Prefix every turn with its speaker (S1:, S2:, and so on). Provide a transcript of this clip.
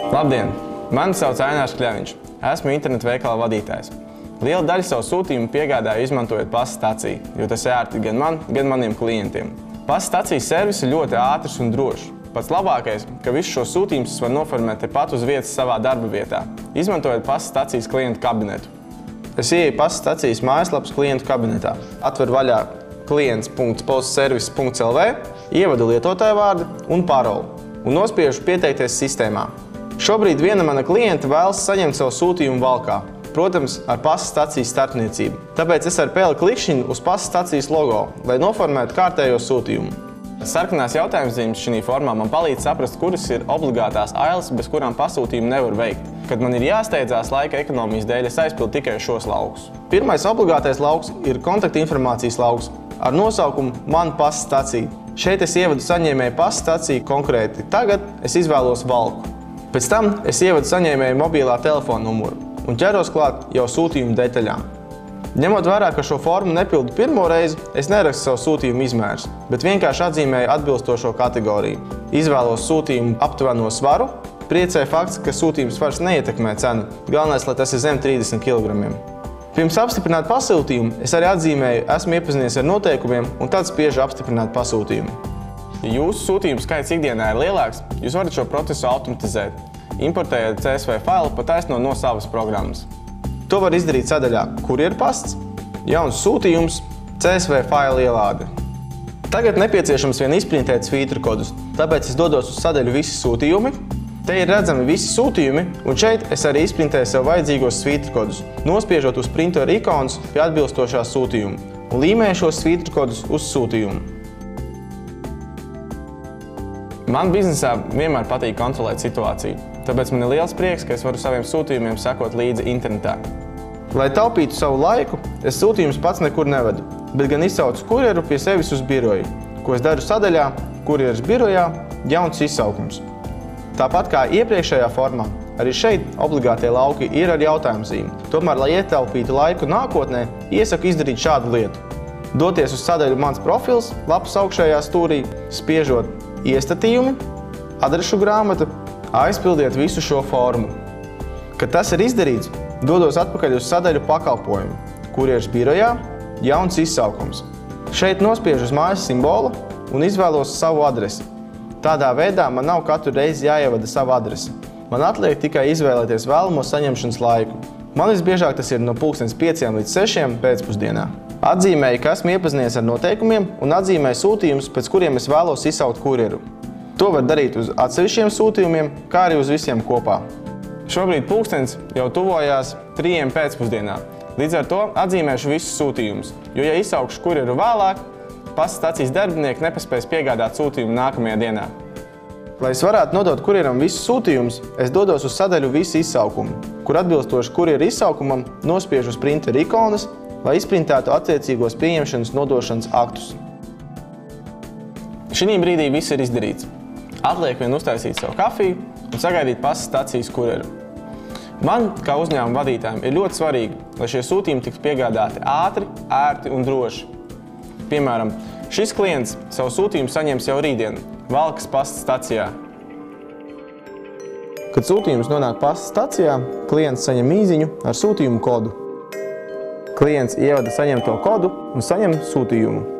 S1: Labdien! Mani sauc Ainārs Kļaviņš. Esmu internetu veikala vadītājs. Liela daļa savu sūtījumu piegādāju izmantojot pasta staciju, jo tas ērti gan man, gan maniem klientiem. Pasta stacijas servis ir ļoti ātrs un drošs. Pats labākais, ka visus šos sūtījumus var noformēt tepat uz vietas savā darba vietā, izmantojot pasta stacijas klientu kabinetu. Es ieeju pasta stacijas mājaslapas klientu kabinetā, atveru vaļā klients.postservice.lv, ievadu lietotāju vārdu un paroli un nospiežu pieteikties sistēmā. Šobrīd viena mana klienta vēlas saņemt savu sūtījumu valkā, protams, ar pasta stacijas starpniecību. Tāpēc es ar peli klikšķinu uz pasta stacijas logo, lai noformētu kārtējo sūtījumu. Sarkanās jautājumzīmes šī formā man palīdz saprast, kuras ir obligātās ailes, bez kurām pasūtījumu nevar veikt. Kad man ir jāsteidzās laika ekonomijas dēļ, es aizpildu tikai šos laukus. Pirmais obligātais lauks ir kontaktinformācijas lauks ar nosaukumu Man pasta stacija. Šeit es ievadu saņēmēju pasta staciju konkrēti. Tagad es izvēlos valku. Pēc tam es ievadu saņēmēju mobilā telefona numuru un ķeros klāt jau sūtījumu detaļām. Ņemot vērā, ka šo formu nepildu pirmo reizi, es nerakstu savu sūtījumu izmērus, bet vienkārši atzīmēju atbilstošo kategoriju. Izvēlos sūtījumu aptuveno svaru, priecē fakts, ka sūtījums svars neietekmē cenu. Galvenais, lai tas ir zem 30 kg. Pirms apstiprināt pasūtījumu, es arī atzīmēju, esmu iepazinies ar noteikumiem un tad spiežu apstiprināt pasūtījumu. Ja jūsu sūtījumu skaits ikdienā ir lielāks, jūs varat šo procesu automatizēt, importējot CSV failu pa taisno no savas programmas. To var izdarīt sadaļā Kurjerpasts, jauns sūtījums, CSV faila ielāde. Tagad nepieciešams vien izprintēt svītru kodus, tāpēc es dodos uz sadaļu Visi sūtījumi. Te ir redzami visi sūtījumi, un šeit es arī izprintēju sev vajadzīgos svītru kodus, nospiežot uz printeru ikonas pie atbilstošā sūtījuma un līmēju šos svītru kodus uz sūtījumu. Man biznesā vienmēr patīk kontrolēt situāciju, tāpēc man ir liels prieks, ka es varu saviem sūtījumiem sekot līdzi internetā. Lai taupītu savu laiku, es sūtījumus pats nekur nevedu, bet gan izsaucu kurjeru pie sevis uz biroju, ko es daru sadaļā Kurjeras birojā jauns izsaukums. Tāpat kā iepriekšējā formā, arī šeit obligātie lauki ir ar jautājumzīmi. Tomēr, lai ietaupītu laiku nākotnē, iesaku izdarīt šādu lietu. Doties uz sadaļu Mans profils, lapas augšējā stūrī, spiežot Iestatījumi, adrešu grāmata, aizpildiet visu šo formu. Kad tas ir izdarīts, dodos atpakaļ uz sadaļu Pakalpojumi, Kurjeras birojā jauns izsaukums. Šeit nospiežu uz mājas simbolu un izvēlos savu adresi. Tādā veidā man nav katru reizi jāievada sava adrese. Man atliek tikai izvēlēties vēlamo saņemšanas laiku. Man visbiežāk tas ir no 5 līdz 6 pēcpusdienā. Atzīmēju, ka esmu iepazinies ar noteikumiem un atzīmēju sūtījumus, pēc kuriem es vēlos izsaukt kurjeru. To var darīt uz atsevišķiem sūtījumiem, kā arī uz visiem kopā. Šobrīd pulkstenis jau tuvojās 3 pēcpusdienā. Līdz ar to atzīmēšu visus sūtījumus, jo, ja izsaukšu kurjeru vēlāk, pasta stacijas darbinieki nepaspēs piegādāt sūtījumu nākamajā dienā. Lai es varētu nodot kurjeram visus sūtījumus, es dodos uz sadaļu Visi izsaukumi, kur atbilstoši kurjeru izsaukumam nospiežu uz printeru ikonas, lai izprintētu attiecīgos pieņemšanas nodošanas aktus. Šī brīdī viss ir izdarīts. Atliek vien uztaisīt savu kafiju un sagaidīt pasta stacijas kurjeru. Man, kā uzņēmuma vadītājiem, ir ļoti svarīgi, lai šie sūtījumi tiks piegādāti ātri, ērti un droši. Piemēram, šis klients savu sūtījumu saņems jau rītdien, Valkas pasta stacijā. Kad sūtījums nonāk pasta stacijā, klients saņem īziņu ar sūtījumu kodu. Klients ievada saņemto kodu un saņem sūtījumu.